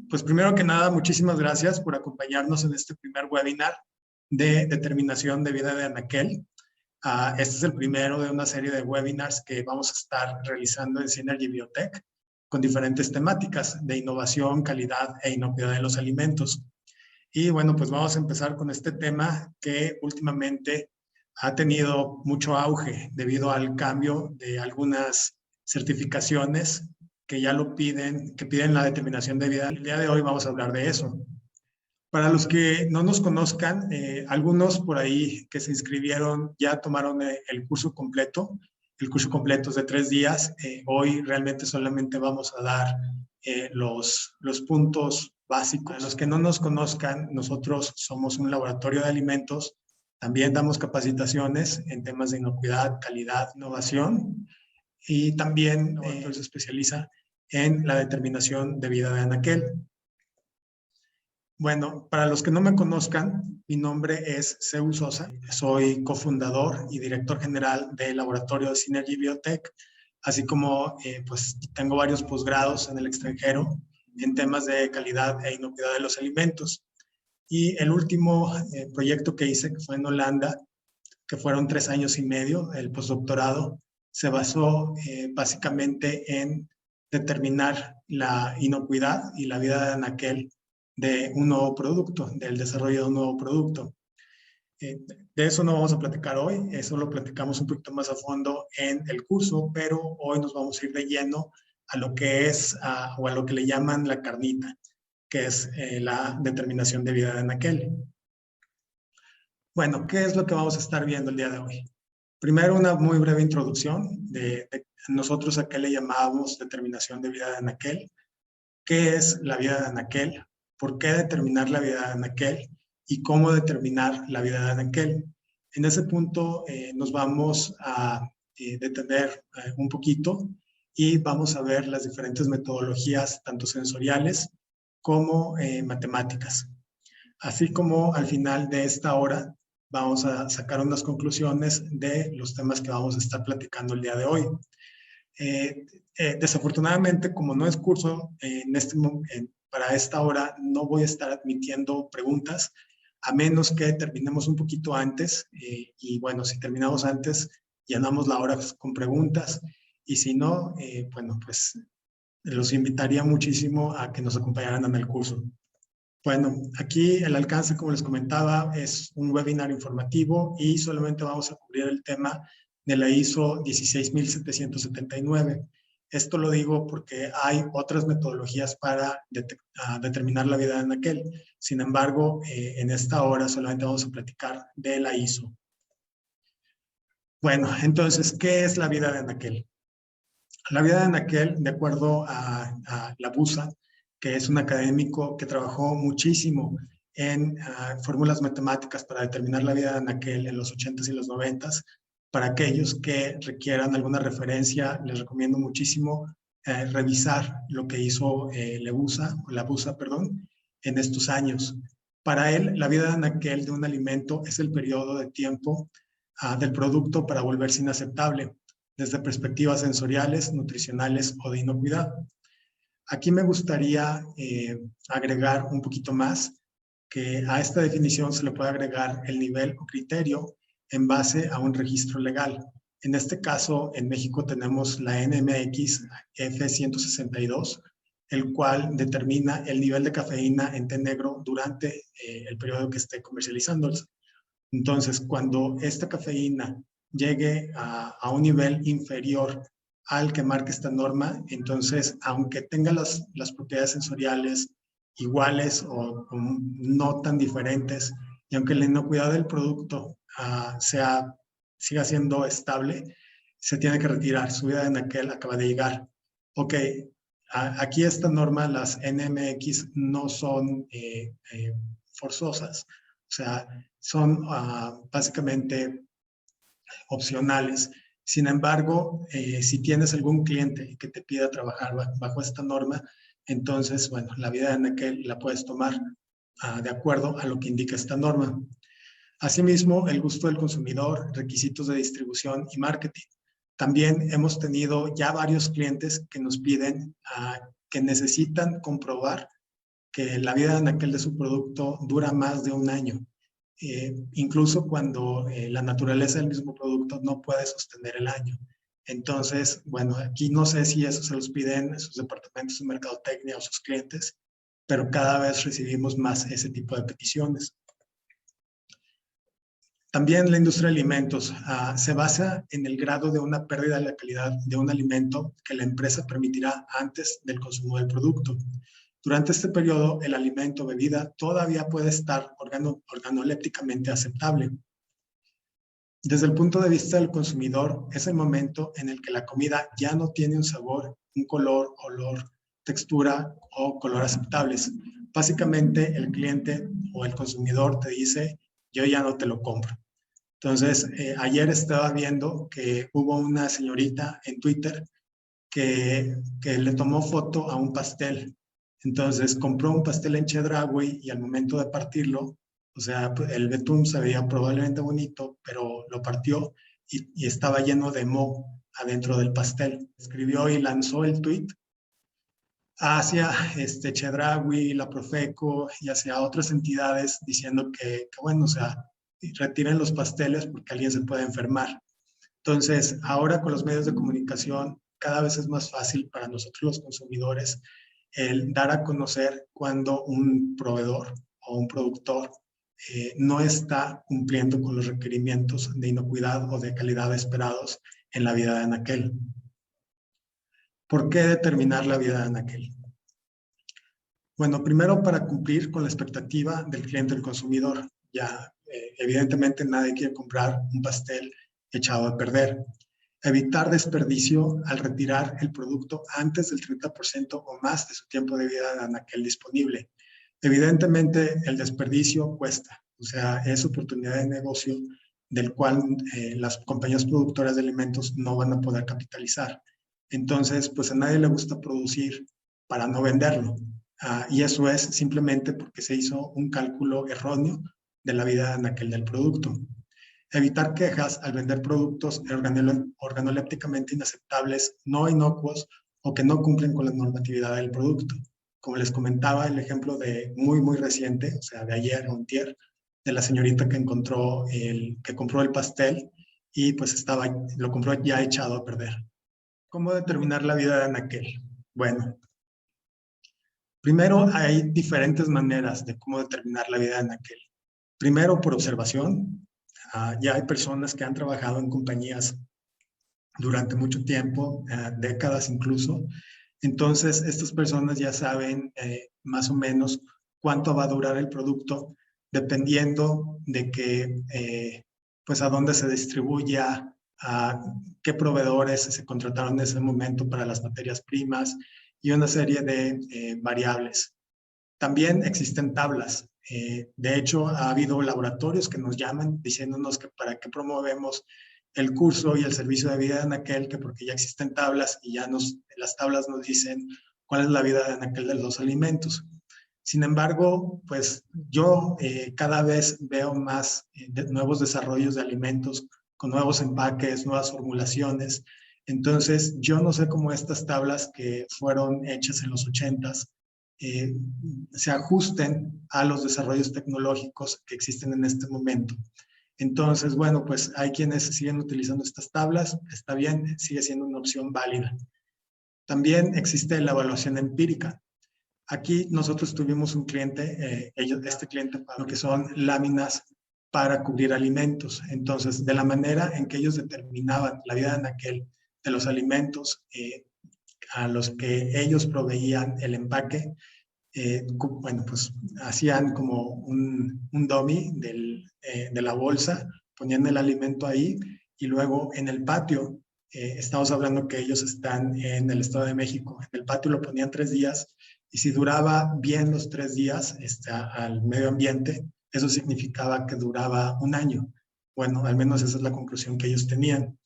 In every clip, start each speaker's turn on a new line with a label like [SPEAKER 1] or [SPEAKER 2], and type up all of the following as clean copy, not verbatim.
[SPEAKER 1] Pues primero que nada, muchísimas gracias por acompañarnos en este primer webinar de determinación de vida de anaquel. Este es el primero de una serie de webinars que vamos a estar realizando en Synergy Biotech con diferentes temáticas de innovación, calidad e inocuidad de los alimentos. Y bueno, pues vamos a empezar con este tema que últimamente ha tenido mucho auge debido al cambio de algunas certificaciones que ya lo piden, que piden la determinación de vida. El día de hoy vamos a hablar de eso. Para los que no nos conozcan, algunos por ahí que se inscribieron ya tomaron el curso completo. El curso completo es de 3 días. Hoy realmente solamente vamos a dar los puntos básicos. Para los que no nos conozcan, nosotros somos un laboratorio de alimentos. También damos capacitaciones en temas de inocuidad, calidad, innovación. Y también se especializa en la determinación de vida de anaquel. Bueno, para los que no me conozcan, mi nombre es Zeus Sosa. Soy cofundador y director general del laboratorio de Synergy Biotech, así como pues tengo varios posgrados en el extranjero en temas de calidad e inocuidad de los alimentos. Y el último proyecto que hice, que fue en Holanda, que fueron 3 años y medio, el postdoctorado, se basó básicamente en determinar la inocuidad y la vida de anaquel de un nuevo producto, del desarrollo de un nuevo producto. De eso no vamos a platicar hoy, eso lo platicamos un poquito más a fondo en el curso, pero hoy nos vamos a ir de lleno a lo que es, o a lo que le llaman la carnita, que es la determinación de vida de anaquel. Bueno, ¿qué es lo que vamos a estar viendo el día de hoy? Primero, una muy breve introducción de nosotros a qué le llamábamos determinación de vida de anaquel, qué es la vida de anaquel, por qué determinar la vida de anaquel y cómo determinar la vida de anaquel. En ese punto nos vamos a detener un poquito y vamos a ver las diferentes metodologías, tanto sensoriales como matemáticas. Así como al final de esta hora vamos a sacar unas conclusiones de los temas que vamos a estar platicando el día de hoy. Desafortunadamente, como no es curso, para esta hora no voy a estar admitiendo preguntas, a menos que terminemos un poquito antes. Y bueno, si terminamos antes, llenamos la hora con preguntas. Y si no, bueno, pues los invitaría muchísimo a que nos acompañaran en el curso. Bueno, aquí el alcance, como les comentaba, es un webinar informativo y solamente vamos a cubrir el tema de la ISO 16779. Esto lo digo porque hay otras metodologías para determinar la vida de anaquel. Sin embargo, en esta hora solamente vamos a platicar de la ISO. Bueno, entonces, ¿qué es la vida de anaquel? La vida de anaquel, de acuerdo a la BUSA, que es un académico que trabajó muchísimo en fórmulas matemáticas para determinar la vida de anaquel en los 80s y los 90s. Para aquellos que requieran alguna referencia, les recomiendo muchísimo revisar lo que hizo la BUSA, en estos años. Para él, la vida de anaquel de un alimento es el periodo de tiempo del producto para volverse inaceptable, desde perspectivas sensoriales, nutricionales o de inocuidad. Aquí me gustaría agregar un poquito más, que a esta definición se le puede agregar el nivel o criterio en base a un registro legal. En este caso, en México tenemos la NMX F162, el cual determina el nivel de cafeína en té negro durante el periodo que esté comercializándose. Entonces, cuando esta cafeína llegue a un nivel inferior al que marca esta norma, entonces, aunque tenga las propiedades sensoriales iguales o no tan diferentes, y aunque la inocuidad del producto siga siendo estable, se tiene que retirar. Su vida de anaquel acaba de llegar. Ok, aquí esta norma, las NMX, no son forzosas, o sea, son básicamente opcionales. Sin embargo, si tienes algún cliente que te pida trabajar bajo esta norma, entonces, bueno, la vida de anaquel la puedes tomar de acuerdo a lo que indica esta norma. Asimismo, el gusto del consumidor, requisitos de distribución y marketing. También hemos tenido ya varios clientes que nos piden que necesitan comprobar que la vida de anaquel de su producto dura más de un año, incluso cuando la naturaleza del mismo producto no puede sostener el año. Entonces, bueno, aquí no sé si eso se los piden a sus departamentos de mercadotecnia o sus clientes, pero cada vez recibimos más ese tipo de peticiones. También la industria de alimentos se basa en el grado de una pérdida de la calidad de un alimento que la empresa permitirá antes del consumo del producto. Durante este periodo, el alimento o bebida todavía puede estar organolépticamente aceptable. Desde el punto de vista del consumidor, es el momento en el que la comida ya no tiene un sabor, un color, olor, textura o color aceptables. Básicamente, el cliente o el consumidor te dice, yo ya no te lo compro. Entonces, ayer estaba viendo que hubo una señorita en Twitter que le tomó foto a un pastel. Entonces, compró un pastel en Chedraui y al momento de partirlo, o sea, el betún se veía probablemente bonito, pero lo partió y estaba lleno de moho adentro del pastel. Escribió y lanzó el tweet hacia Chedraui, la Profeco y hacia otras entidades diciendo que bueno, o sea, retiren los pasteles porque alguien se puede enfermar. Entonces, ahora con los medios de comunicación, cada vez es más fácil para nosotros los consumidores el dar a conocer cuando un proveedor o un productor no está cumpliendo con los requerimientos de inocuidad o de calidad esperados en la vida de anaquel. ¿Por qué determinar la vida de anaquel? Bueno, primero para cumplir con la expectativa del cliente, el consumidor. Ya, evidentemente nadie quiere comprar un pastel echado a perder. Evitar desperdicio al retirar el producto antes del 30% o más de su tiempo de vida de anaquel disponible. Evidentemente el desperdicio cuesta, o sea, es oportunidad de negocio del cual las compañías productoras de alimentos no van a poder capitalizar. Entonces, pues a nadie le gusta producir para no venderlo. Y eso es simplemente porque se hizo un cálculo erróneo de la vida de anaquel del producto. Evitar quejas al vender productos organolépticamente inaceptables, no inocuos o que no cumplen con la normatividad del producto. Como les comentaba, el ejemplo de muy reciente, o sea, de ayer o antier, de la señorita que compró el pastel y pues lo compró ya echado a perder. ¿Cómo determinar la vida de anaquel? Bueno, primero hay diferentes maneras de cómo determinar la vida de anaquel. Primero, por observación. Ya hay personas que han trabajado en compañías durante mucho tiempo, décadas incluso. Entonces, estas personas ya saben más o menos cuánto va a durar el producto, dependiendo de pues a dónde se distribuya, a qué proveedores se contrataron en ese momento para las materias primas y una serie de variables. También existen tablas. De hecho, ha habido laboratorios que nos llaman diciéndonos que para qué promovemos el curso y el servicio de vida de anaquel, que porque ya existen tablas y las tablas nos dicen cuál es la vida de anaquel de los alimentos. Sin embargo, pues yo cada vez veo más nuevos desarrollos de alimentos con nuevos empaques, nuevas formulaciones. Entonces, yo no sé cómo estas tablas que fueron hechas en los 80s se ajusten a los desarrollos tecnológicos que existen en este momento. Entonces, bueno, pues hay quienes siguen utilizando estas tablas, está bien, sigue siendo una opción válida. También existe la evaluación empírica. Aquí nosotros tuvimos un cliente, este cliente, lo que son láminas para cubrir alimentos. Entonces, de la manera en que ellos determinaban la vida de anaquel de los alimentos a los que ellos proveían el empaque, bueno, pues hacían como un dummy de la bolsa, ponían el alimento ahí y luego en el patio, estamos hablando que ellos están en el Estado de México, en el patio lo ponían 3 días y si duraba bien los 3 días al medio ambiente, eso significaba que duraba un año. Bueno, al menos esa es la conclusión que ellos tenían.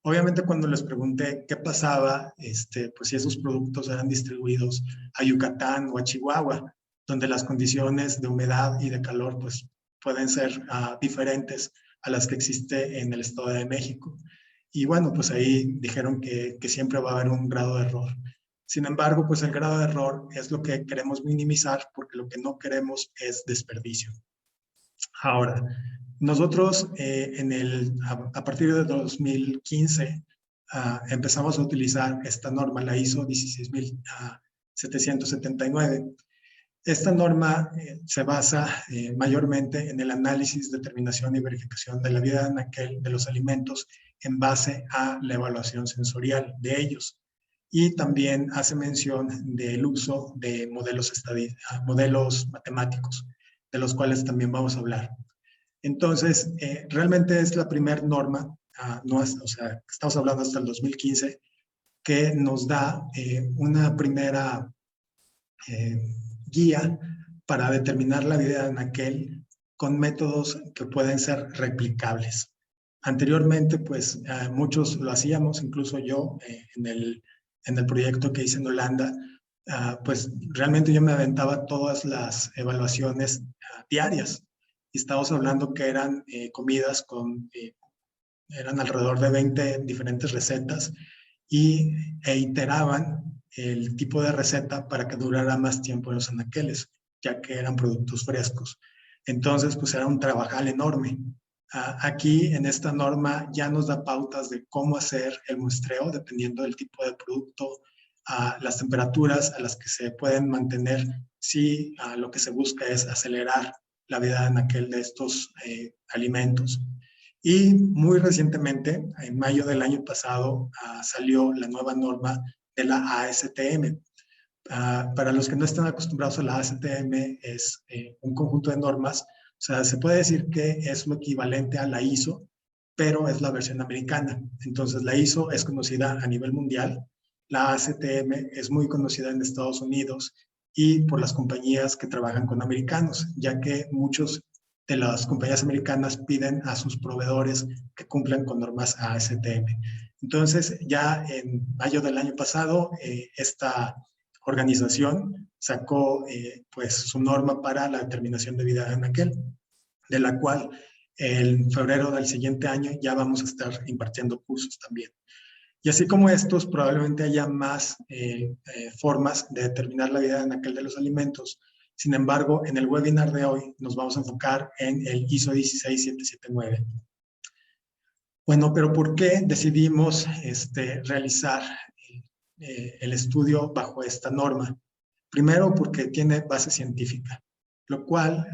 [SPEAKER 1] Obviamente cuando les pregunté qué pasaba, pues si esos productos eran distribuidos a Yucatán o a Chihuahua, donde las condiciones de humedad y de calor pues pueden ser diferentes a las que existe en el Estado de México. Y bueno, pues ahí dijeron que siempre va a haber un grado de error. Sin embargo, pues el grado de error es lo que queremos minimizar porque lo que no queremos es desperdicio. Ahora, nosotros a partir de 2015 empezamos a utilizar esta norma, la ISO 16779. Esta norma se basa mayormente en el análisis, determinación y verificación de la vida de anaquel de los alimentos en base a la evaluación sensorial de ellos. Y también hace mención del uso de modelos matemáticos, de los cuales también vamos a hablar. Entonces, realmente es la primera norma, o sea, estamos hablando hasta el 2015, que nos da una primera guía para determinar la vida de anaquel con métodos que pueden ser replicables. Anteriormente, pues muchos lo hacíamos, incluso yo en el proyecto que hice en Holanda, pues realmente yo me aventaba todas las evaluaciones diarias. Y estamos hablando que eran comidas eran alrededor de 20 diferentes recetas e iteraban el tipo de receta para que durara más tiempo en los anaqueles, ya que eran productos frescos. Entonces, pues era un trabajal enorme. Aquí en esta norma ya nos da pautas de cómo hacer el muestreo dependiendo del tipo de producto, las temperaturas a las que se pueden mantener si lo que se busca es acelerar la vida en aquel de estos alimentos. Y muy recientemente, en mayo del año pasado, salió la nueva norma de la ASTM. Para los que no están acostumbrados a la ASTM, es un conjunto de normas. O sea, se puede decir que es lo equivalente a la ISO, pero es la versión americana. Entonces, la ISO es conocida a nivel mundial. La ASTM es muy conocida en Estados Unidos y por las compañías que trabajan con americanos, ya que muchos de las compañías americanas piden a sus proveedores que cumplan con normas ASTM. Entonces, ya en mayo del año pasado, esta organización sacó pues su norma para la determinación de vida de anaquel, de la cual en febrero del siguiente año ya vamos a estar impartiendo cursos también. Y así como estos, probablemente haya más formas de determinar la vida de anaquel de los alimentos. Sin embargo, en el webinar de hoy nos vamos a enfocar en el ISO 16779. Bueno, pero ¿por qué decidimos realizar el estudio bajo esta norma? Primero, porque tiene base científica, lo cual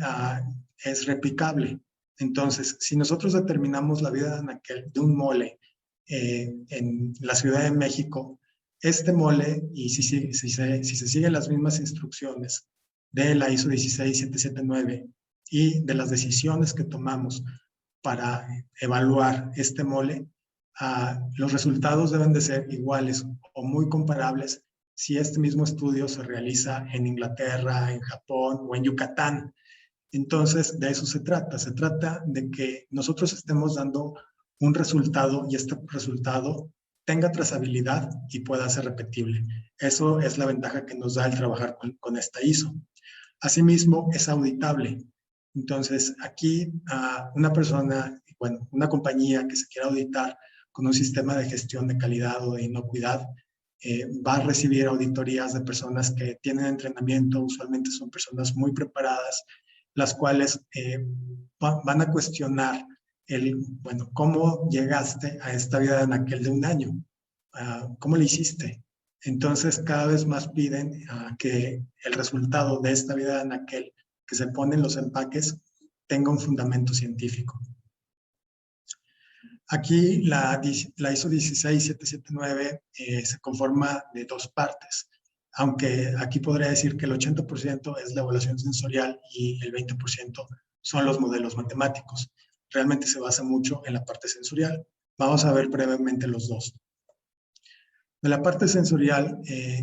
[SPEAKER 1] es replicable. Entonces, si nosotros determinamos la vida de anaquel de un mole en la Ciudad de México, este mole, y si se siguen las mismas instrucciones de la ISO 16779 y de las decisiones que tomamos para evaluar este mole, los resultados deben de ser iguales o muy comparables si este mismo estudio se realiza en Inglaterra, en Japón o en Yucatán. Entonces, de eso se trata de que nosotros estemos dando un resultado y este resultado tenga trazabilidad y pueda ser repetible. Eso es la ventaja que nos da el trabajar con esta ISO. Asimismo, es auditable. Entonces, aquí una persona, bueno, una compañía que se quiera auditar con un sistema de gestión de calidad o de inocuidad, va a recibir auditorías de personas que tienen entrenamiento, usualmente son personas muy preparadas, las cuales van a cuestionar bueno, ¿cómo llegaste a esta vida de anaquel de un año? ¿Cómo le hiciste? Entonces, cada vez más piden que el resultado de esta vida de anaquel que se pone en los empaques tenga un fundamento científico. Aquí la ISO 16779 se conforma de dos partes, aunque aquí podría decir que el 80% es la evaluación sensorial y el 20% son los modelos matemáticos. Realmente se basa mucho en la parte sensorial. Vamos a ver brevemente los dos. De la parte sensorial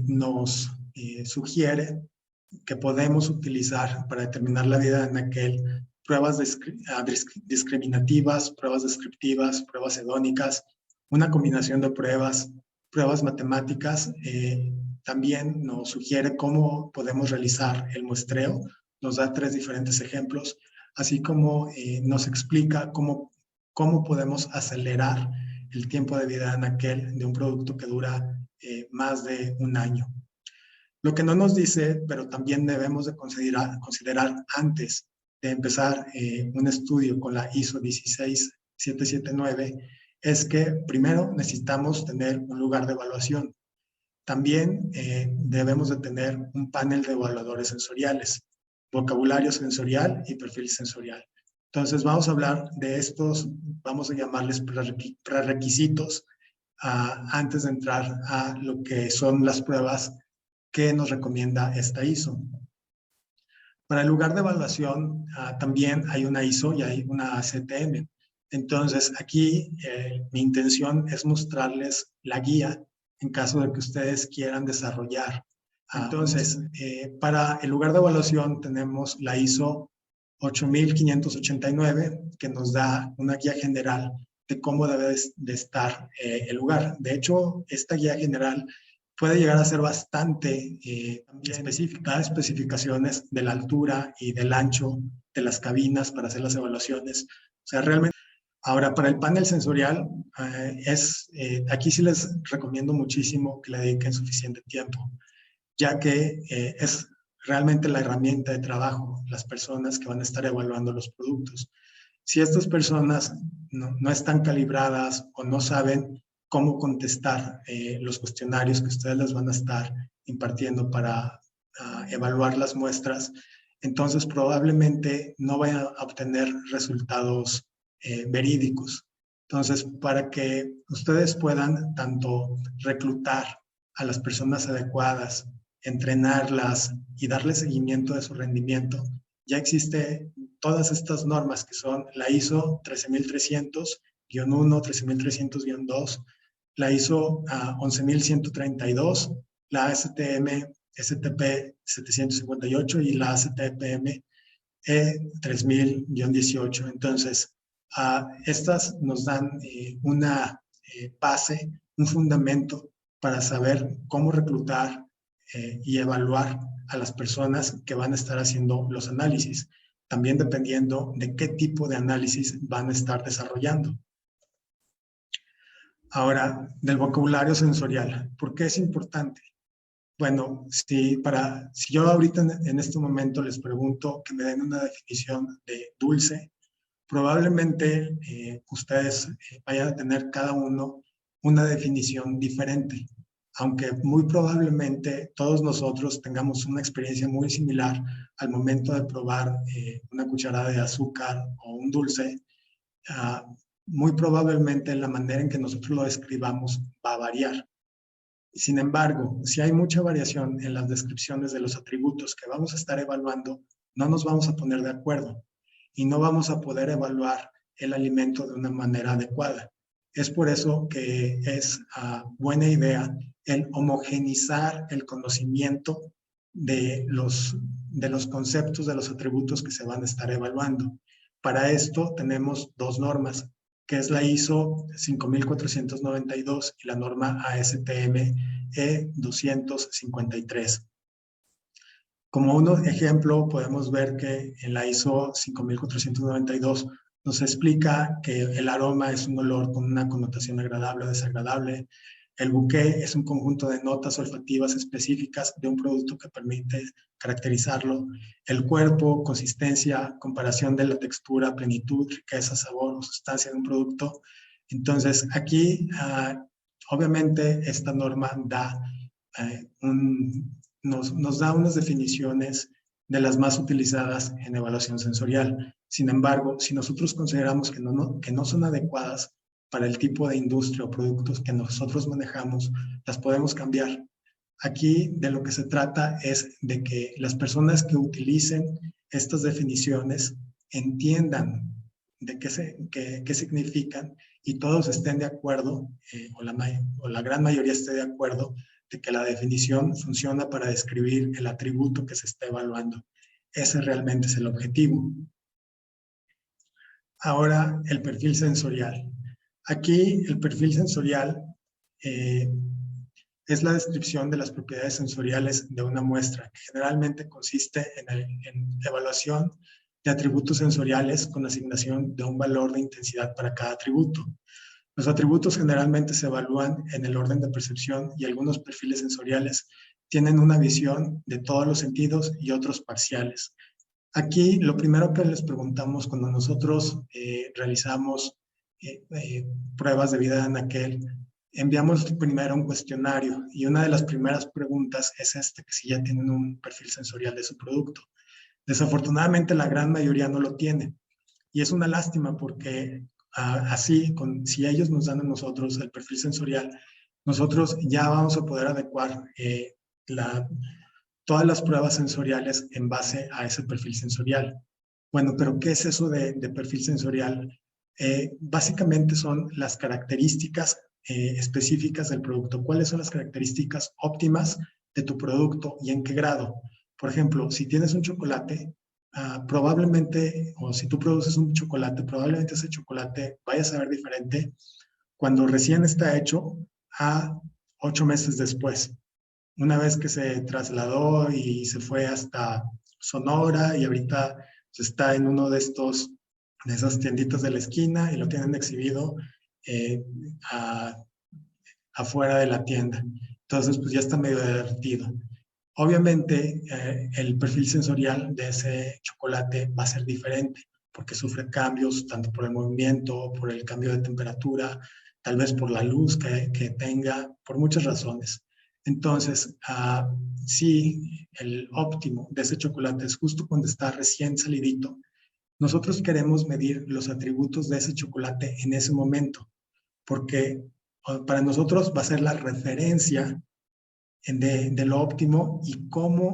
[SPEAKER 1] nos sugiere que podemos utilizar para determinar la vida de anaquel pruebas discriminativas, pruebas descriptivas, pruebas hedónicas, una combinación de pruebas, pruebas matemáticas. También nos sugiere cómo podemos realizar el muestreo, nos da 3 diferentes ejemplos, así como nos explica cómo podemos acelerar el tiempo de vida de anaquel de un producto que dura más de un año. Lo que no nos dice, pero también debemos de considerar antes de empezar un estudio con la ISO 16779, es que primero necesitamos tener un lugar de evaluación. También debemos de tener un panel de evaluadores sensoriales, vocabulario sensorial y perfil sensorial. Entonces vamos a hablar de estos, vamos a llamarles prerequisitos antes de entrar a lo que son las pruebas que nos recomienda esta ISO. Para el lugar de evaluación también hay una ISO y hay una ACTM. Entonces aquí mi intención es mostrarles la guía en caso de que ustedes quieran desarrollar. Entonces, para el lugar de evaluación tenemos la ISO 8589, que nos da una guía general de cómo debe de estar el lugar. De hecho, esta guía general puede llegar a ser bastante específica, especificaciones de la altura y del ancho de las cabinas para hacer las evaluaciones. O sea, realmente. Ahora, para el panel sensorial, aquí sí les recomiendo muchísimo que le dediquen suficiente tiempo, ya que es realmente la herramienta de trabajo, las personas que van a estar evaluando los productos. Si estas personas no están calibradas o no saben cómo contestar los cuestionarios que ustedes les van a estar impartiendo para evaluar las muestras, entonces probablemente no vayan a obtener resultados verídicos. Entonces, para que ustedes puedan tanto reclutar a las personas adecuadas, entrenarlas y darle seguimiento de su rendimiento, ya existe todas estas normas que son la ISO 13300-1, 13300-2, la ISO 11132, la ASTM STP 758 y la ACTPM E3000-18. Entonces, estas nos dan una base, un fundamento para saber cómo reclutar y evaluar a las personas que van a estar haciendo los análisis, también dependiendo de qué tipo de análisis van a estar desarrollando. Ahora, del vocabulario sensorial, ¿por qué es importante? Bueno, si yo ahorita en este momento les pregunto que me den una definición de dulce, probablemente ustedes vayan a tener cada uno una definición diferente, aunque muy probablemente todos nosotros tengamos una experiencia muy similar al momento de probar una cucharada de azúcar o un dulce. Muy probablemente la manera en que nosotros lo describamos va a variar. Sin embargo, si hay mucha variación en las descripciones de los atributos que vamos a estar evaluando, no nos vamos a poner de acuerdo y no vamos a poder evaluar el alimento de una manera adecuada. Es por eso que es buena idea el homogenizar el conocimiento de los conceptos, de los atributos que se van a estar evaluando. Para esto tenemos dos normas, que es la ISO 5492 y la norma ASTM E253. Como un ejemplo, podemos ver que en la ISO 5492 nos explica que el aroma es un olor con una connotación agradable o desagradable. El bouquet es un conjunto de notas olfativas específicas de un producto que permite caracterizarlo. El cuerpo, consistencia, comparación de la textura, plenitud, riqueza, sabor o sustancia de un producto. Entonces, aquí, obviamente, esta norma da nos da unas definiciones de las más utilizadas en evaluación sensorial. Sin embargo, si nosotros consideramos que no son adecuadas para el tipo de industria o productos que nosotros manejamos, las podemos cambiar. Aquí de lo que se trata es de que las personas que utilicen estas definiciones entiendan de qué significan y todos estén de acuerdo, o la gran mayoría esté de acuerdo, de que la definición funciona para describir el atributo que se está evaluando. Ese realmente es el objetivo. Ahora, el perfil sensorial. Aquí, el perfil sensorial es la descripción de las propiedades sensoriales de una muestra, que generalmente consiste en evaluación de atributos sensoriales con asignación de un valor de intensidad para cada atributo. Los atributos generalmente se evalúan en el orden de percepción y algunos perfiles sensoriales tienen una visión de todos los sentidos y otros parciales. Aquí lo primero que les preguntamos cuando nosotros realizamos pruebas de vida de anaquel, enviamos primero un cuestionario y una de las primeras preguntas es que si ya tienen un perfil sensorial de su producto. Desafortunadamente la gran mayoría no lo tiene y es una lástima porque así, si ellos nos dan a nosotros el perfil sensorial, nosotros ya vamos a poder adecuar todas las pruebas sensoriales en base a ese perfil sensorial. Bueno, pero ¿qué es eso de perfil sensorial? Básicamente son las características específicas del producto. ¿Cuáles son las características óptimas de tu producto y en qué grado? Por ejemplo, si tienes un chocolate, probablemente, o si tú produces un chocolate, probablemente ese chocolate vaya a saber diferente cuando recién está hecho a 8 meses después. Una vez que se trasladó y se fue hasta Sonora y ahorita está en uno de esas tienditas de la esquina y lo tienen exhibido afuera de la tienda. Entonces, pues ya está medio derretido. Obviamente, el perfil sensorial de ese chocolate va a ser diferente porque sufre cambios tanto por el movimiento, por el cambio de temperatura, tal vez por la luz que tenga, por muchas razones. Entonces, si el óptimo de ese chocolate es justo cuando está recién salidito, nosotros queremos medir los atributos de ese chocolate en ese momento, porque para nosotros va a ser la referencia de lo óptimo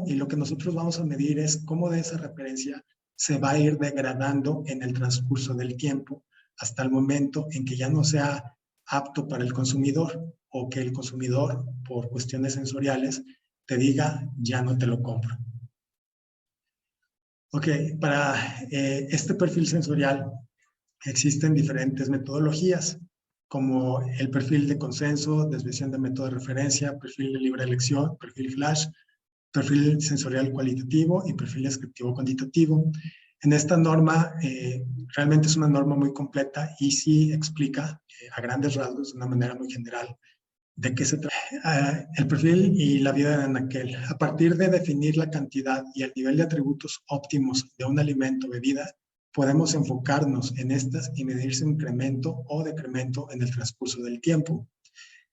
[SPEAKER 1] y lo que nosotros vamos a medir es cómo de esa referencia se va a ir degradando en el transcurso del tiempo hasta el momento en que ya no sea apto para el consumidor o que el consumidor, por cuestiones sensoriales, te diga, ya no te lo compro. Ok, para este perfil sensorial existen diferentes metodologías, como el perfil de consenso, desviación de método de referencia, perfil de libre elección, perfil flash, perfil sensorial cualitativo y perfil descriptivo cuantitativo. En esta norma, realmente es una norma muy completa y sí explica a grandes rasgos, de una manera muy general, de qué se trata. El perfil y la vida de anaquel. A partir de definir la cantidad y el nivel de atributos óptimos de un alimento o bebida, podemos enfocarnos en estas y medir su incremento o decremento en el transcurso del tiempo.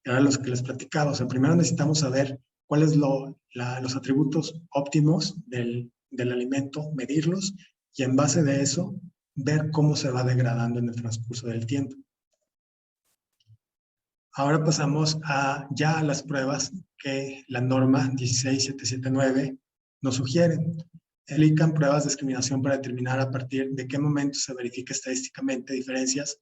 [SPEAKER 1] Era los que les platicaba. O sea, primero necesitamos saber cuáles los atributos óptimos del alimento, medirlos y en base de eso ver cómo se va degradando en el transcurso del tiempo. Ahora pasamos ya a las pruebas que la norma 16779 nos sugiere. Aplican pruebas de discriminación para determinar a partir de qué momento se verifica estadísticamente diferencias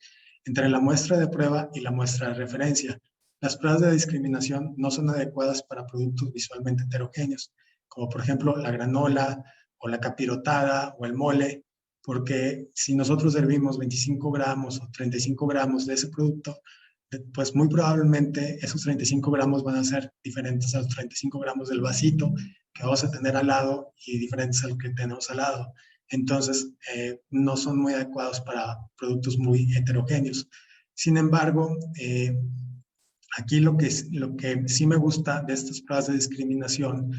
[SPEAKER 1] entre la muestra de prueba y la muestra de referencia. Las pruebas de discriminación no son adecuadas para productos visualmente heterogéneos, como por ejemplo la granola o la capirotada o el mole, porque si nosotros servimos 25 gramos o 35 gramos de ese producto, pues muy probablemente esos 35 gramos van a ser diferentes a los 35 gramos del vasito que vamos a tener al lado y diferentes al que tenemos al lado. Entonces, no son muy adecuados para productos muy heterogéneos. Sin embargo, aquí lo que sí me gusta de estas pruebas de discriminación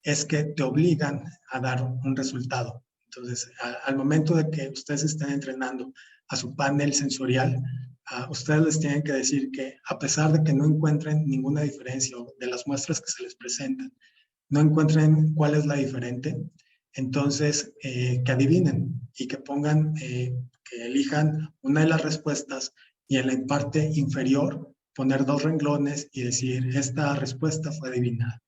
[SPEAKER 1] es que te obligan a dar un resultado. Entonces, al momento de que ustedes estén entrenando a su panel sensorial, ustedes les tienen que decir que a pesar de que no encuentren ninguna diferencia de las muestras que se les presentan, no encuentren cuál es la diferente, entonces que adivinen y que pongan, que elijan una de las respuestas y en la parte inferior poner 2 renglones y decir, esta respuesta fue adivinada.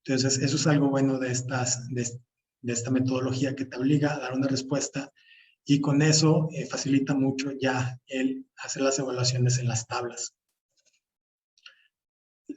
[SPEAKER 1] Entonces, eso es algo bueno de esta metodología que te obliga a dar una respuesta y con eso facilita mucho ya el hacer las evaluaciones en las tablas.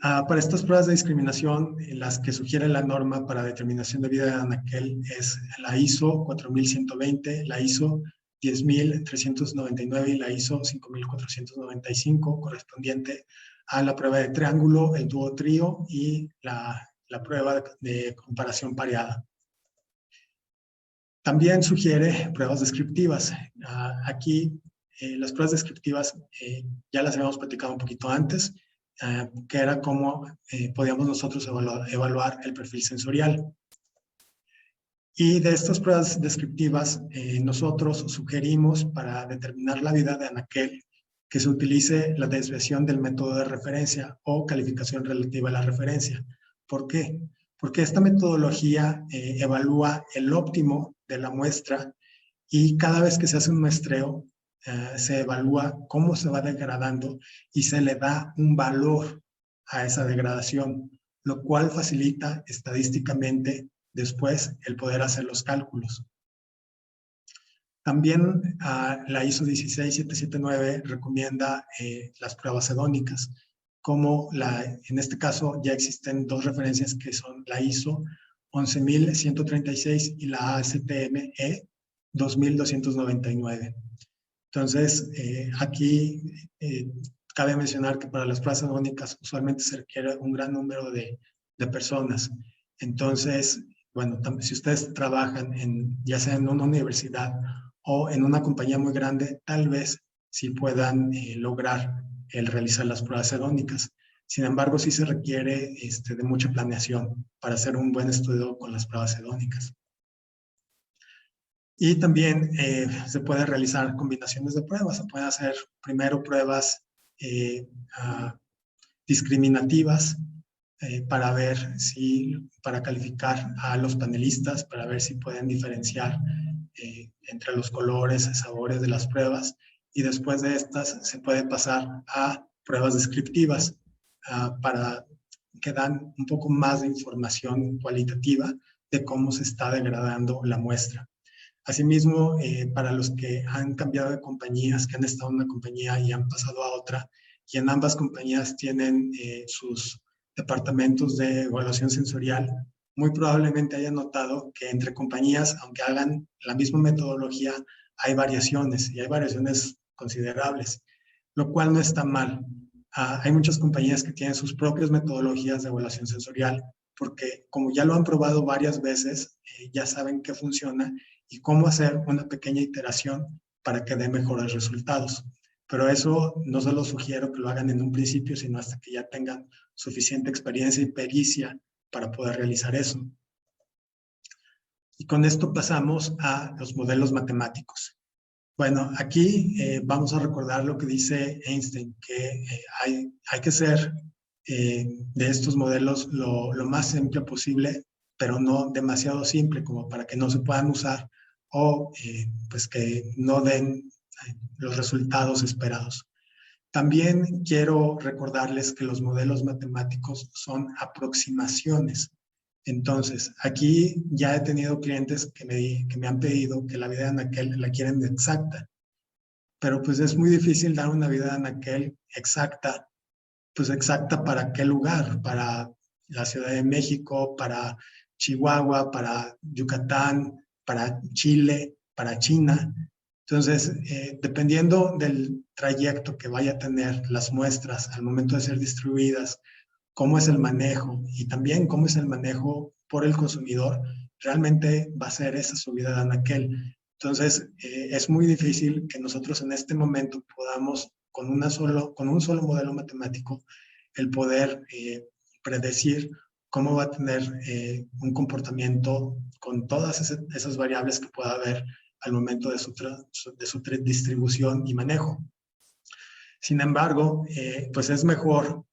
[SPEAKER 1] Para estas pruebas de discriminación, las que sugiere la norma para determinación de vida de anaquel es la ISO 4120, la ISO 10399 y la ISO 5495, correspondiente a la prueba de triángulo, el duotrío y la prueba de comparación pareada. También sugiere pruebas descriptivas. Aquí las pruebas descriptivas ya las habíamos platicado un poquito antes. que era cómo podíamos nosotros evaluar el perfil sensorial. Y de estas pruebas descriptivas, nosotros sugerimos para determinar la vida de anaquel que se utilice la desviación del método de referencia o calificación relativa a la referencia. ¿Por qué? Porque esta metodología evalúa el óptimo de la muestra y cada vez que se hace un muestreo, se evalúa cómo se va degradando y se le da un valor a esa degradación, lo cual facilita estadísticamente después el poder hacer los cálculos. También la ISO 16779 recomienda las pruebas hedónicas, como en este caso ya existen dos referencias que son la ISO 11136 y la ASTM E 2299. Entonces, aquí cabe mencionar que para las pruebas hedónicas usualmente se requiere un gran número de personas. Entonces, bueno, si ustedes trabajan ya sea en una universidad o en una compañía muy grande, tal vez sí puedan lograr el realizar las pruebas hedónicas. Sin embargo, sí se requiere de mucha planeación para hacer un buen estudio con las pruebas hedónicas. Y también se puede realizar combinaciones de pruebas. Se pueden hacer primero pruebas discriminativas para ver para calificar a los panelistas, para ver si pueden diferenciar entre los colores, sabores de las pruebas. Y después de estas se puede pasar a pruebas descriptivas para que dan un poco más de información cualitativa de cómo se está degradando la muestra. Asimismo, para los que han cambiado de compañías, que han estado en una compañía y han pasado a otra, y en ambas compañías tienen sus departamentos de evaluación sensorial, muy probablemente hayan notado que entre compañías, aunque hagan la misma metodología, hay variaciones y hay variaciones considerables, lo cual no está mal. Hay muchas compañías que tienen sus propias metodologías de evaluación sensorial, porque como ya lo han probado varias veces, ya saben qué funciona y cómo hacer una pequeña iteración para que dé mejores resultados. Pero eso no se lo sugiero que lo hagan en un principio, sino hasta que ya tengan suficiente experiencia y pericia para poder realizar eso. Y con esto pasamos a los modelos matemáticos. Bueno, aquí vamos a recordar lo que dice Einstein, que hay que ser de estos modelos lo más simple posible, pero no demasiado simple como para que no se puedan usar o pues que no den los resultados esperados. También quiero recordarles que los modelos matemáticos son aproximaciones. Entonces, aquí ya he tenido clientes que me han pedido que la vida de anaquel la quieren exacta, pero pues es muy difícil dar una vida de anaquel exacta, pues exacta para qué lugar, para la Ciudad de México, para Chihuahua, para Yucatán, para Chile, para China. Entonces, dependiendo del trayecto que vaya a tener las muestras al momento de ser distribuidas, cómo es el manejo y también cómo es el manejo por el consumidor, realmente va a ser esa subida de anaquel. Entonces, es muy difícil que nosotros en este momento podamos, con un solo modelo matemático, el poder predecir cómo va a tener un comportamiento con todas esas variables que pueda haber al momento de su distribución y manejo. Sin embargo, pues es mejor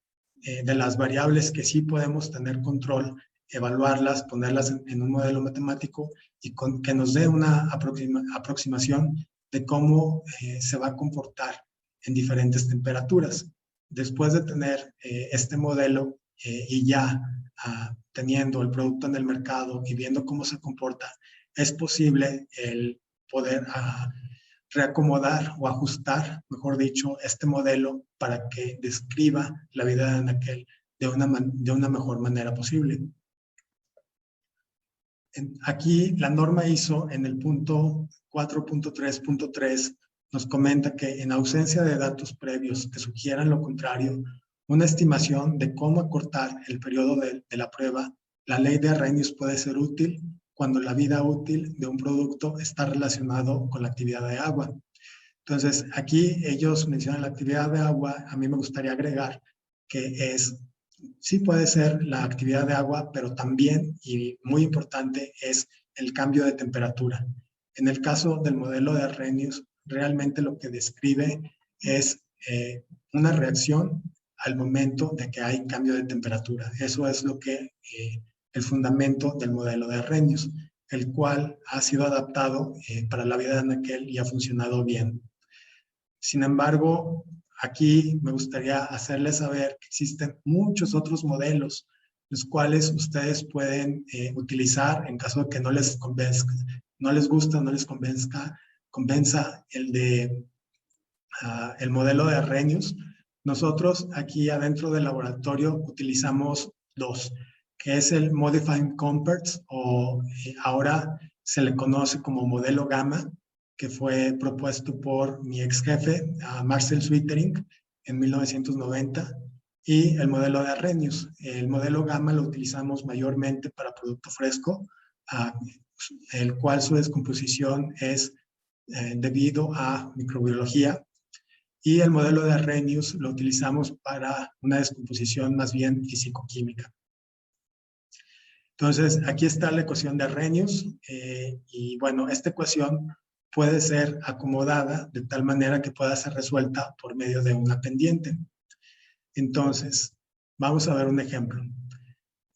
[SPEAKER 1] de las variables que sí podemos tener control, evaluarlas, ponerlas en un modelo matemático y que nos dé una aproximación de cómo se va a comportar en diferentes temperaturas. Después de tener este modelo y ya teniendo el producto en el mercado y viendo cómo se comporta, es posible el poder reacomodar o ajustar, mejor dicho, este modelo para que describa la vida de anaquel de una mejor manera posible. Aquí la norma ISO en el punto 4.3.3 nos comenta que en ausencia de datos previos que sugieran lo contrario, una estimación de cómo acortar el periodo de la prueba, la ley de Arrhenius puede ser útil cuando la vida útil de un producto está relacionado con la actividad de agua. Entonces, aquí ellos mencionan la actividad de agua. A mí me gustaría agregar que es, sí puede ser la actividad de agua, pero también, y muy importante, es el cambio de temperatura. En el caso del modelo de Arrhenius, realmente lo que describe es una reacción al momento de que hay cambio de temperatura. Eso es lo que el fundamento del modelo de Arrhenius, el cual ha sido adaptado para la vida de anaquel y ha funcionado bien. Sin embargo, aquí me gustaría hacerles saber que existen muchos otros modelos, los cuales ustedes pueden utilizar en caso de que no les convenzca, no les gusta, no les convenza el modelo de Arrhenius. Nosotros aquí adentro del laboratorio utilizamos dos, que es el Modifying Comperts, o ahora se le conoce como modelo gamma, que fue propuesto por mi ex jefe, Marcel Swittering, en 1990, y el modelo de Arrhenius. El modelo gamma lo utilizamos mayormente para producto fresco, el cual su descomposición es debido a microbiología, y el modelo de Arrhenius lo utilizamos para una descomposición más bien físico-química. Entonces, aquí está la ecuación de Arrhenius, y bueno, esta ecuación puede ser acomodada de tal manera que pueda ser resuelta por medio de una pendiente. Entonces, vamos a ver un ejemplo.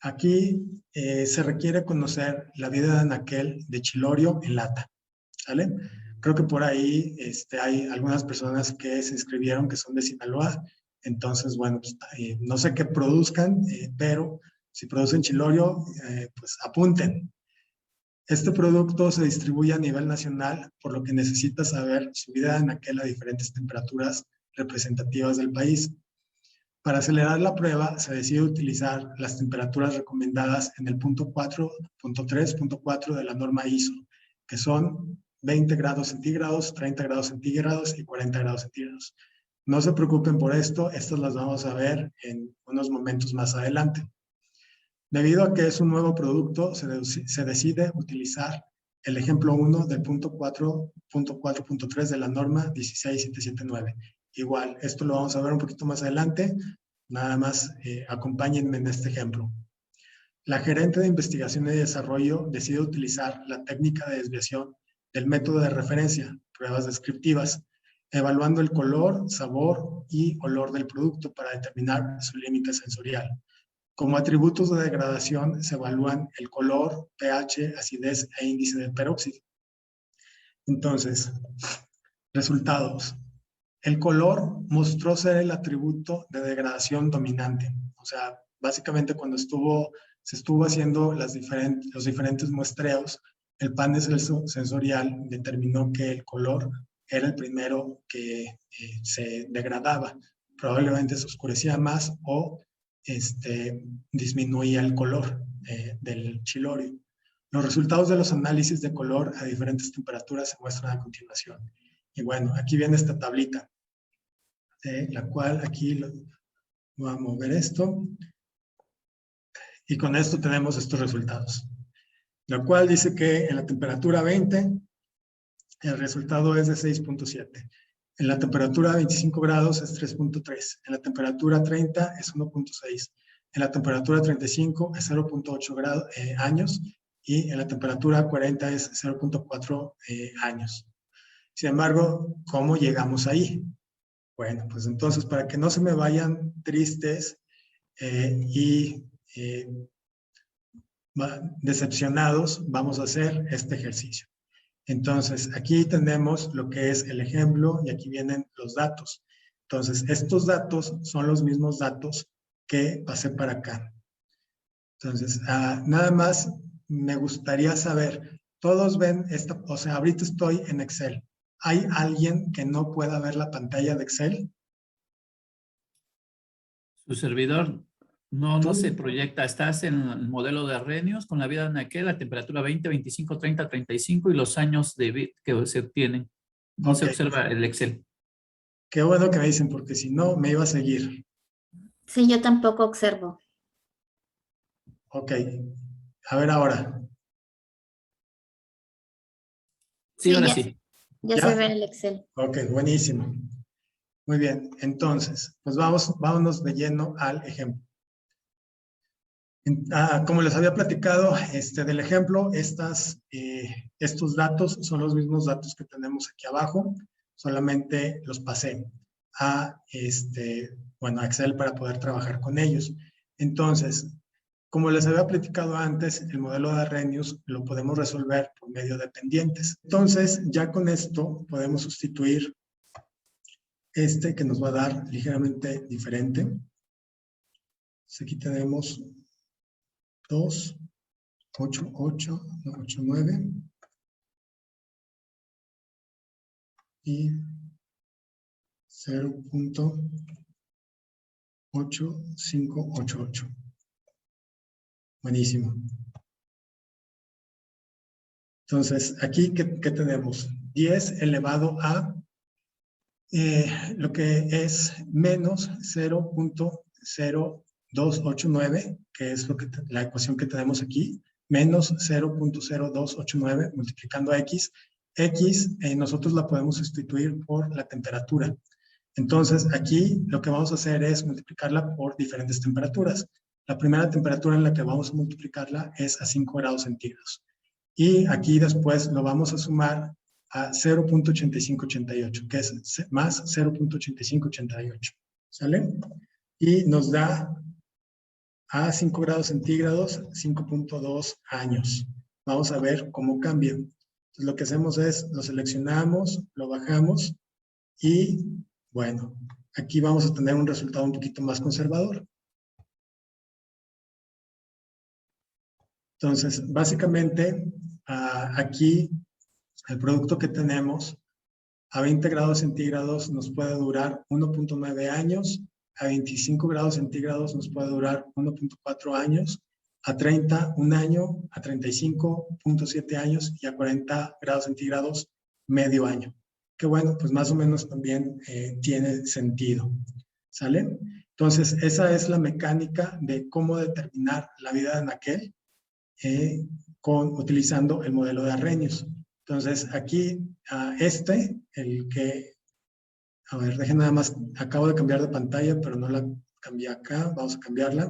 [SPEAKER 1] Aquí se requiere conocer la vida de anaquel de chilorio en lata, ¿vale? Creo que por ahí hay algunas personas que se inscribieron que son de Sinaloa. Entonces, bueno, pues, no sé qué produzcan, pero si producen chilorio, pues apunten. Este producto se distribuye a nivel nacional, por lo que necesita saber su vida en anaquel a diferentes temperaturas representativas del país. Para acelerar la prueba, se decide utilizar las temperaturas recomendadas en el punto 4.3.4 de la norma ISO, que son 20 grados centígrados, 30 grados centígrados y 40 grados centígrados. No se preocupen por esto, estas las vamos a ver en unos momentos más adelante. Debido a que es un nuevo producto, se decide utilizar el ejemplo 1 del punto 4.4.3 de la norma 16779. Igual, esto lo vamos a ver un poquito más adelante, nada más acompáñenme en este ejemplo. La gerente de investigación y desarrollo decide utilizar la técnica de desviación del método de referencia, pruebas descriptivas, evaluando el color, sabor y olor del producto para determinar su límite sensorial. Como atributos de degradación se evalúan el color, pH, acidez e índice de peróxido. Entonces, resultados. El color mostró ser el atributo de degradación dominante. O sea, básicamente cuando se estuvo haciendo los diferentes muestreos, el panel sensorial determinó que el color era el primero que se degradaba. Probablemente se oscurecía más o disminuía el color del chilorio. Los resultados de los análisis de color a diferentes temperaturas se muestran a continuación. Y bueno, aquí viene esta tablita, la cual aquí voy a mover esto. Y con esto tenemos estos resultados. Lo cual dice que en la temperatura 20, el resultado es de 6.7. En la temperatura 25 grados es 3.3. En la temperatura 30 es 1.6. En la temperatura 35 es 0.8 años. Y en la temperatura 40 es 0.4 años. Sin embargo, ¿cómo llegamos ahí? Bueno, pues entonces, para que no se me vayan tristes y decepcionados, vamos a hacer este ejercicio. Entonces, aquí tenemos lo que es el ejemplo y aquí vienen los datos. Entonces, estos datos son los mismos datos que pasé para acá. Entonces, nada más me gustaría saber, todos ven esta, o sea, ahorita estoy en Excel. ¿Hay alguien que no pueda ver la pantalla de Excel?
[SPEAKER 2] Su servidor no se proyecta. Estás en el modelo de Arrhenius con la vida de anaquel, la temperatura 20, 25, 30, 35 y los años que se obtienen. No se observa el Excel.
[SPEAKER 1] Qué bueno que me dicen, porque si no, me iba a seguir.
[SPEAKER 3] Sí, yo tampoco observo.
[SPEAKER 1] Ok. A ver ahora.
[SPEAKER 2] Sí, ahora sí.
[SPEAKER 3] Ya se ve el Excel.
[SPEAKER 1] Ok, buenísimo. Muy bien, entonces, pues vámonos de lleno al ejemplo. Como les había platicado del ejemplo, estos datos son los mismos datos que tenemos aquí abajo, solamente los pasé a, a Excel para poder trabajar con ellos. Entonces, como les había platicado antes, el modelo de Arrhenius lo podemos resolver por medio de pendientes. Entonces, ya con esto podemos sustituir que nos va a dar ligeramente diferente. Entonces, aquí tenemos 2, 8, 8, 8, 9 y 0.8588. Buenísimo. Entonces, aquí, ¿qué tenemos? 10 elevado a lo que es menos 0.0289, que es la ecuación que tenemos aquí, menos 0.0289 multiplicando a x. X nosotros la podemos sustituir por la temperatura. Entonces, aquí lo que vamos a hacer es multiplicarla por diferentes temperaturas. La primera temperatura en la que vamos a multiplicarla es a 5 grados centígrados. Y aquí después lo vamos a sumar a 0.8588, que es más 0.8588. ¿Sale? Y nos da a 5 grados centígrados 5.2 años. Vamos a ver cómo cambia. Entonces, lo que hacemos es, lo seleccionamos, lo bajamos y, bueno, aquí vamos a tener un resultado un poquito más conservador. Entonces, básicamente, aquí el producto que tenemos a 20 grados centígrados nos puede durar 1.9 años, a 25 grados centígrados nos puede durar 1.4 años, a 30, un año, a 35.7 años y a 40 grados centígrados, medio año. Que bueno, pues más o menos también tiene sentido. ¿Sale? Entonces, esa es la mecánica de cómo determinar la vida de anaquel utilizando el modelo de Arrhenius. Entonces, aquí, el que, a ver, dejen nada más, acabo de cambiar de pantalla, pero no la cambié acá, vamos a cambiarla.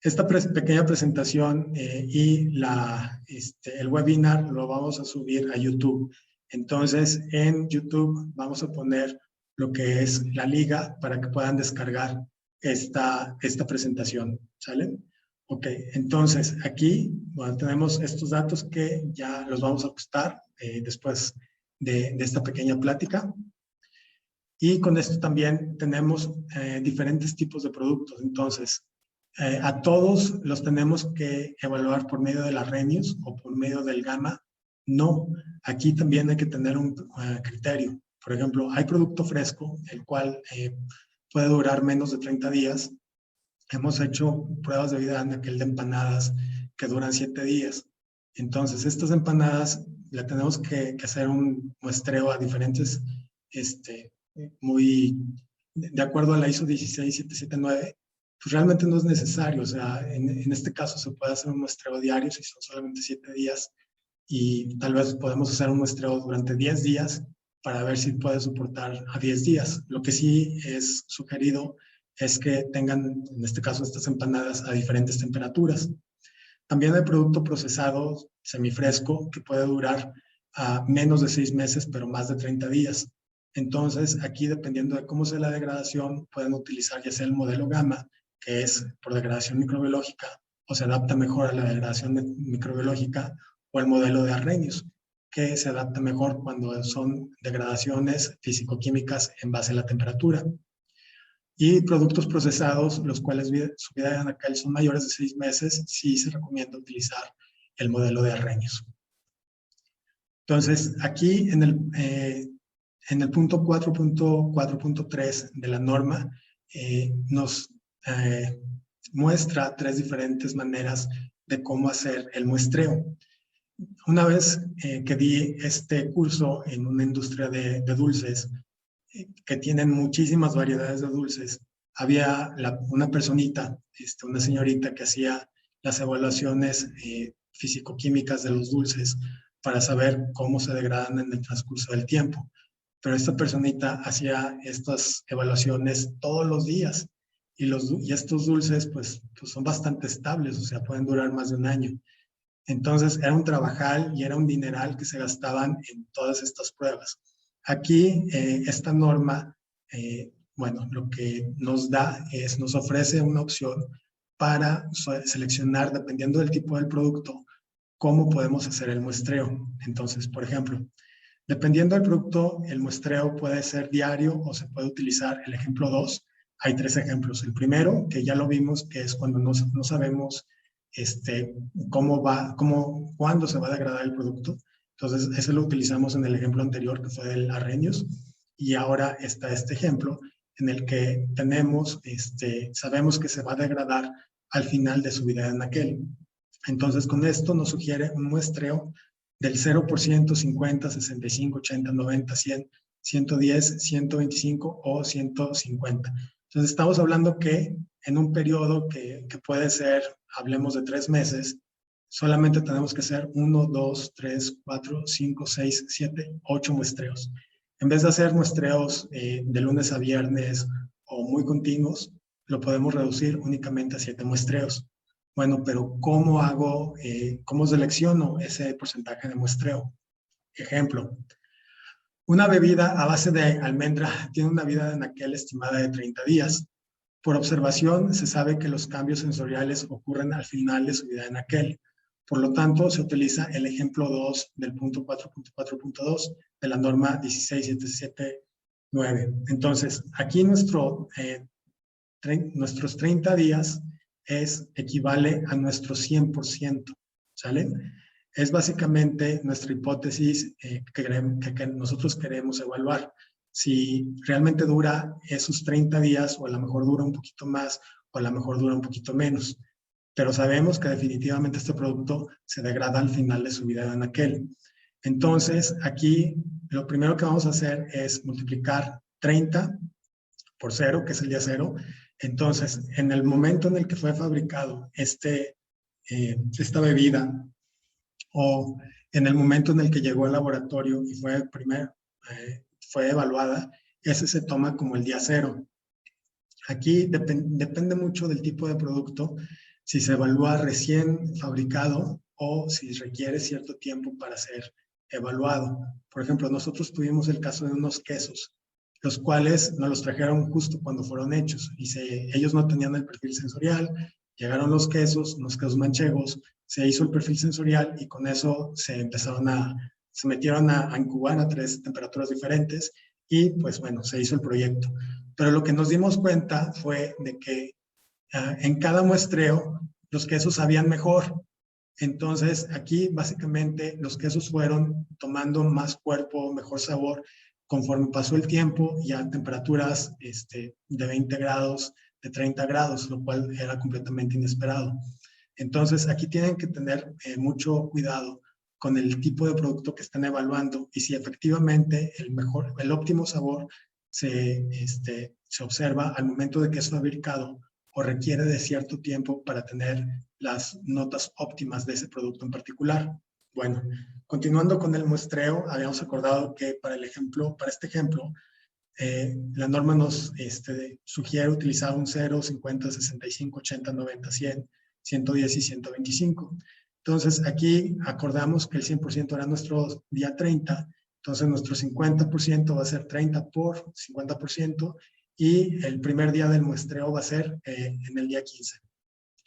[SPEAKER 1] Esta pequeña presentación y el webinar lo vamos a subir a YouTube. Entonces, en YouTube vamos a poner lo que es la liga para que puedan descargar esta presentación, ¿sale? Ok, entonces aquí bueno, tenemos estos datos que ya los vamos a ajustar después de esta pequeña plática. Y con esto también tenemos diferentes tipos de productos. Entonces, a todos los tenemos que evaluar por medio de la Arrhenius o por medio del gamma. No, aquí también hay que tener un criterio. Por ejemplo, hay producto fresco, el cual puede durar menos de 30 días. Hemos hecho pruebas de vida de anaquel de empanadas que duran 7 días. Entonces, estas empanadas le tenemos que hacer un muestreo a diferentes, de acuerdo a la ISO 16779, pues realmente no es necesario. O sea, en este caso se puede hacer un muestreo diario si son solamente 7 días y tal vez podemos hacer un muestreo durante 10 días para ver si puede soportar a 10 días. Lo que sí es sugerido es que tengan, en este caso, estas empanadas a diferentes temperaturas. También hay producto procesado semifresco que puede durar a menos de 6 meses, pero más de 30 días. Entonces, aquí, dependiendo de cómo sea la degradación, pueden utilizar ya sea el modelo gamma, que es por degradación microbiológica, o se adapta mejor a la degradación microbiológica, o el modelo de Arrhenius, que se adapta mejor cuando son degradaciones físico-químicas en base a la temperatura. Y productos procesados, los cuales su vida de anaquel son mayores de 6 meses, sí se recomienda utilizar el modelo de Arrhenius. Entonces, aquí en el punto 4.4.3 de la norma nos muestra 3 diferentes maneras de cómo hacer el muestreo. Una vez que di este curso en una industria de dulces, que tienen muchísimas variedades de dulces, había una personita, una señorita que hacía las evaluaciones físico-químicas de los dulces para saber cómo se degradan en el transcurso del tiempo. pero esta personita hacía estas evaluaciones todos los días y estos dulces pues son bastante estables, o sea, pueden durar más de un año. Entonces era un trabajal y era un dineral que se gastaban en todas estas pruebas. Aquí esta norma, bueno, lo que nos da es, nos ofrece una opción para seleccionar, dependiendo del tipo del producto, cómo podemos hacer el muestreo. Entonces, por ejemplo, dependiendo del producto, el muestreo puede ser diario o se puede utilizar el ejemplo 2. Hay 3 ejemplos. El primero, que ya lo vimos, que es cuando no sabemos cuándo se va a degradar el producto. Entonces, ese lo utilizamos en el ejemplo anterior, que fue del Arrhenius. Y ahora está este ejemplo en el que tenemos, sabemos que se va a degradar al final de su vida en aquel. Entonces, con esto nos sugiere un muestreo del 0%, 50, 65, 80, 90, 100, 110, 125 o 150. Entonces, estamos hablando que en un periodo que puede ser, hablemos de 3 meses, solamente tenemos que hacer 1, 2, 3, 4, 5, 6, 7, 8 muestreos. En vez de hacer muestreos de lunes a viernes o muy continuos, lo podemos reducir únicamente a 7 muestreos. Bueno, pero ¿cómo hago, cómo selecciono ese porcentaje de muestreo? Ejemplo, una bebida a base de almendra tiene una vida de anaquel estimada de 30 días. Por observación, se sabe que los cambios sensoriales ocurren al final de su vida en aquel. Por lo tanto, se utiliza el ejemplo 2 del punto 4.4.2 de la norma 16779. Entonces, aquí nuestros 30 días equivale a nuestro 100%, ¿sale? Es básicamente nuestra hipótesis que nosotros queremos evaluar. Si realmente dura esos 30 días o a lo mejor dura un poquito más o a lo mejor dura un poquito menos. Pero sabemos que definitivamente este producto se degrada al final de su vida en aquel. Entonces, aquí lo primero que vamos a hacer es multiplicar 30 por 0, que es el día 0. Entonces, en el momento en el que fue fabricado esta bebida o en el momento en el que llegó al laboratorio y fue evaluada, ese se toma como el día 0. Aquí depende mucho del tipo de producto, si se evalúa recién fabricado o si requiere cierto tiempo para ser evaluado. Por ejemplo, nosotros tuvimos el caso de unos quesos, los cuales nos los trajeron justo cuando fueron hechos y ellos no tenían el perfil sensorial, llegaron los quesos, unos quesos manchegos, se hizo el perfil sensorial y con eso se metieron a incubar a 3 temperaturas diferentes y pues bueno, se hizo el proyecto. Pero lo que nos dimos cuenta fue de que en cada muestreo los quesos sabían mejor. Entonces aquí básicamente los quesos fueron tomando más cuerpo, mejor sabor conforme pasó el tiempo y a temperaturas de 20 grados, de 30 grados, lo cual era completamente inesperado. Entonces aquí tienen que tener mucho cuidado con el tipo de producto que están evaluando y si efectivamente el óptimo sabor se observa al momento de que es fabricado o requiere de cierto tiempo para tener las notas óptimas de ese producto en particular. Bueno, continuando con el muestreo, habíamos acordado que para este ejemplo, la norma nos sugiere utilizar un 0, 50, 65, 80, 90, 100, 110 y 125. Entonces, aquí acordamos que el 100% era nuestro día 30, entonces nuestro 50% va a ser 30 por 50% y el primer día del muestreo va a ser en el día 15.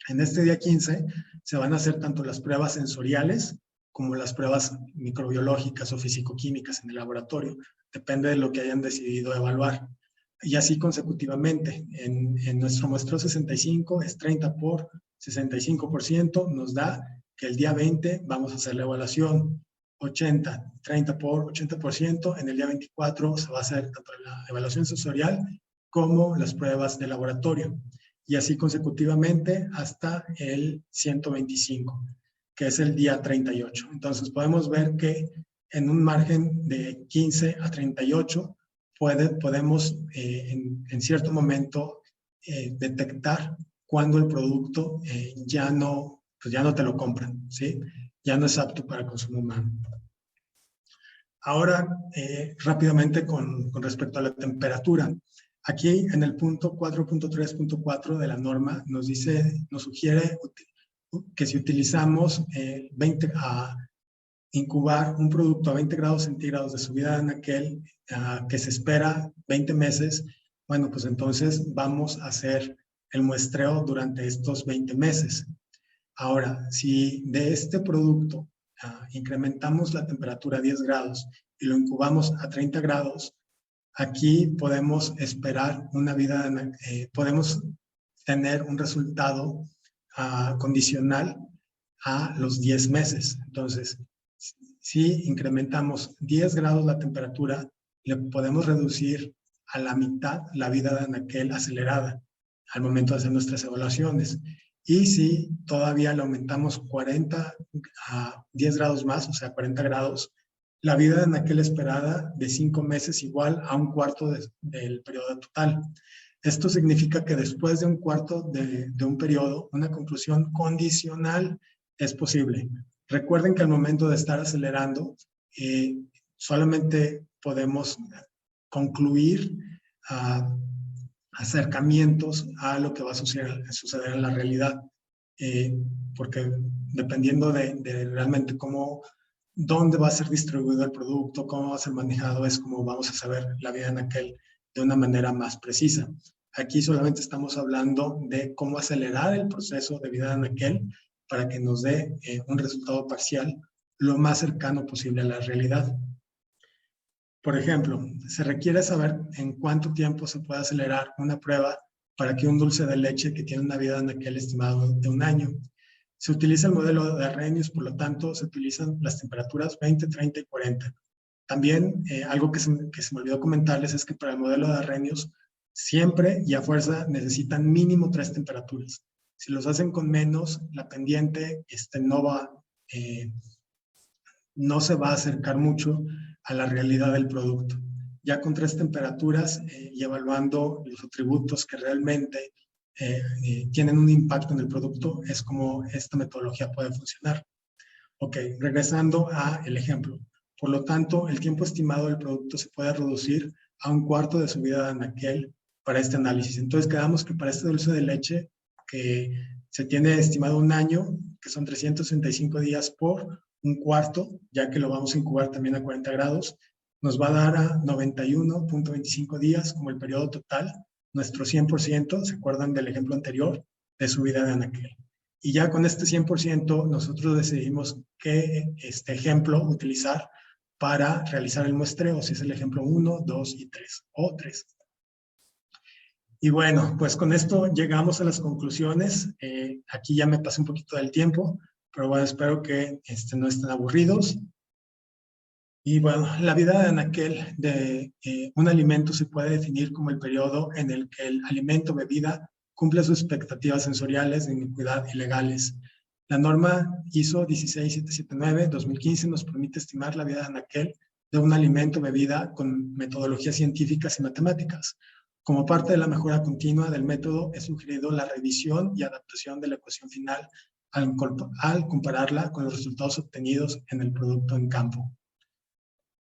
[SPEAKER 1] En este día 15 se van a hacer tanto las pruebas sensoriales como las pruebas microbiológicas o fisicoquímicas en el laboratorio. Depende de lo que hayan decidido evaluar. Y así consecutivamente. En nuestro muestreo 65 es 30 por 65%, nos da que el día 20 vamos a hacer la evaluación. 30 por 80%, en el día 24 se va a hacer tanto la evaluación sensorial como las pruebas de laboratorio. Y así consecutivamente hasta el 125, que es el día 38. Entonces podemos ver que en un margen de 15 a 38 podemos en cierto momento detectar cuando el producto ya no te lo compran, ¿sí? Ya no es apto para consumo humano. Ahora, rápidamente con respecto a la temperatura. Aquí en el punto 4.3.4 de la norma nos sugiere que si utilizamos incubar un producto a 20 grados centígrados de su vida anaquel que se espera 20 meses, bueno, pues entonces vamos a hacer el muestreo durante estos 20 meses. Ahora, si de este producto incrementamos la temperatura a 10 grados y lo incubamos a 30 grados, aquí podemos esperar una vida, podemos tener un resultado condicional a los 10 meses. Entonces, si incrementamos 10 grados la temperatura, le podemos reducir a la mitad la vida de anaquel acelerada al momento de hacer nuestras evaluaciones. Y si todavía le aumentamos 40 a 10 grados más, o sea, 40 grados, la vida de anaquel esperada de 5 meses igual a un cuarto del periodo total. Esto significa que después de un cuarto de un periodo, una conclusión condicional es posible. Recuerden que al momento de estar acelerando, solamente podemos concluir acercamientos a lo que va a suceder en la realidad, porque dependiendo de realmente dónde va a ser distribuido el producto, cómo va a ser manejado, es como vamos a saber la vida en aquel de una manera más precisa. Aquí solamente estamos hablando de cómo acelerar el proceso de vida en aquel para que nos dé un resultado parcial lo más cercano posible a la realidad. Por ejemplo, se requiere saber en cuánto tiempo se puede acelerar una prueba para que un dulce de leche que tiene una vida en aquel estimado de 1 año. Se utiliza el modelo de Arrhenius, por lo tanto, se utilizan las temperaturas 20, 30 y 40. También, algo que se me olvidó comentarles es que para el modelo de Arrhenius, siempre y a fuerza necesitan mínimo 3 temperaturas. Si los hacen con menos, la pendiente no se va a acercar mucho a la realidad del producto. Ya con 3 temperaturas y evaluando los atributos que realmente tienen un impacto en el producto, es como esta metodología puede funcionar. Ok, regresando al ejemplo. Por lo tanto, el tiempo estimado del producto se puede reducir a un cuarto de su vida de anaquel para este análisis. Entonces, quedamos que para este dulce de leche, que se tiene estimado 1 año, que son 365 días por un cuarto, ya que lo vamos a incubar también a 40 grados, nos va a dar a 91.25 días como el periodo total, nuestro 100%, ¿se acuerdan del ejemplo anterior? De su vida de anaquel. Y ya con este 100% nosotros decidimos qué ejemplo utilizar para realizar el muestreo, si es el ejemplo 1, 2 y 3, o 3. Y bueno, pues con esto llegamos a las conclusiones. Aquí ya me pasé un poquito del tiempo, pero bueno, espero que no estén aburridos. Y bueno, la vida de anaquel de un alimento se puede definir como el periodo en el que el alimento o bebida cumple sus expectativas sensoriales de iniquidad y legales. La norma ISO 16779-2015 nos permite estimar la vida de anaquel de un alimento o bebida con metodologías científicas y matemáticas. Como parte de la mejora continua del método, he sugerido la revisión y adaptación de la ecuación final al compararla con los resultados obtenidos en el producto en campo.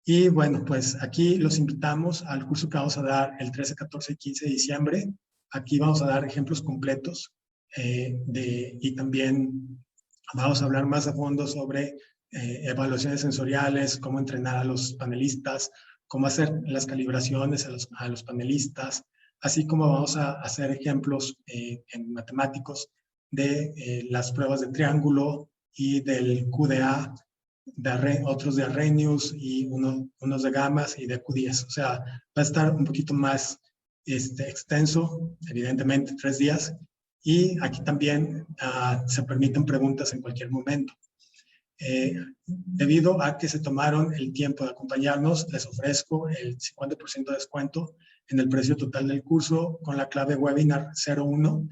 [SPEAKER 1] Y bueno, pues aquí los invitamos al curso que vamos a dar el 13, 14 y 15 de diciembre. Aquí vamos a dar ejemplos completos y también vamos a hablar más a fondo sobre evaluaciones sensoriales, cómo entrenar a los panelistas, cómo hacer las calibraciones a los panelistas, así como vamos a hacer ejemplos en matemáticos de las pruebas de triángulo y del QDA, otros de Arrhenius y unos de gamas y de Q10. O sea, va a estar un poquito más extenso, evidentemente 3 días, y aquí también se permiten preguntas en cualquier momento. Debido a que se tomaron el tiempo de acompañarnos, les ofrezco el 50% de descuento en el precio total del curso con la clave webinar 01.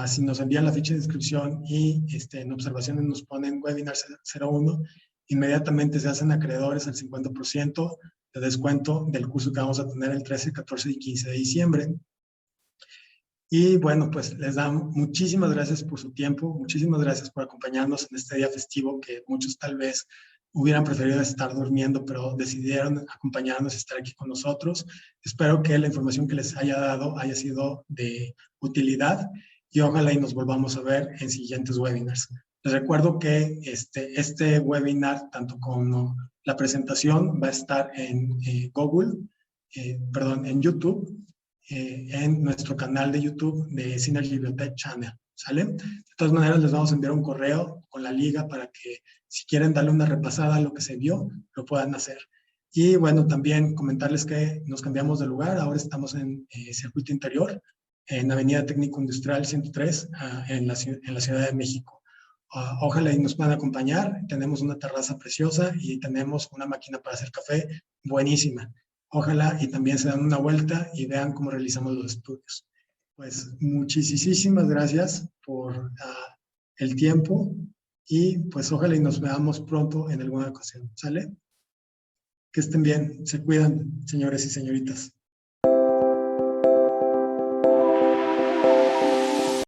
[SPEAKER 1] Si nos envían la ficha de inscripción y en observaciones nos ponen webinar 01, inmediatamente se hacen acreedores al 50% de descuento del curso que vamos a tener el 13, 14 y 15 de diciembre. Y bueno, pues les damos muchísimas gracias por su tiempo, muchísimas gracias por acompañarnos en este día festivo que muchos tal vez hubieran preferido estar durmiendo, pero decidieron acompañarnos y estar aquí con nosotros. Espero que la información que les haya dado haya sido de utilidad y ojalá y nos volvamos a ver en siguientes webinars. Les recuerdo que este webinar, tanto como la presentación, va a estar en en YouTube, en nuestro canal de YouTube de Synergy Biotech Channel, ¿sale? De todas maneras, les vamos a enviar un correo con la liga para que si quieren darle una repasada a lo que se vio, lo puedan hacer. Y bueno, también comentarles que nos cambiamos de lugar, ahora estamos en Circuito Interior, en Avenida Técnico Industrial 103, en la Ciudad de México. Ojalá y nos puedan acompañar, tenemos una terraza preciosa y tenemos una máquina para hacer café buenísima. Ojalá y también se dan una vuelta y vean cómo realizamos los estudios. Pues muchísimas gracias por el tiempo y pues ojalá y nos veamos pronto en alguna ocasión, ¿sale? Que estén bien, se cuidan, señores y señoritas.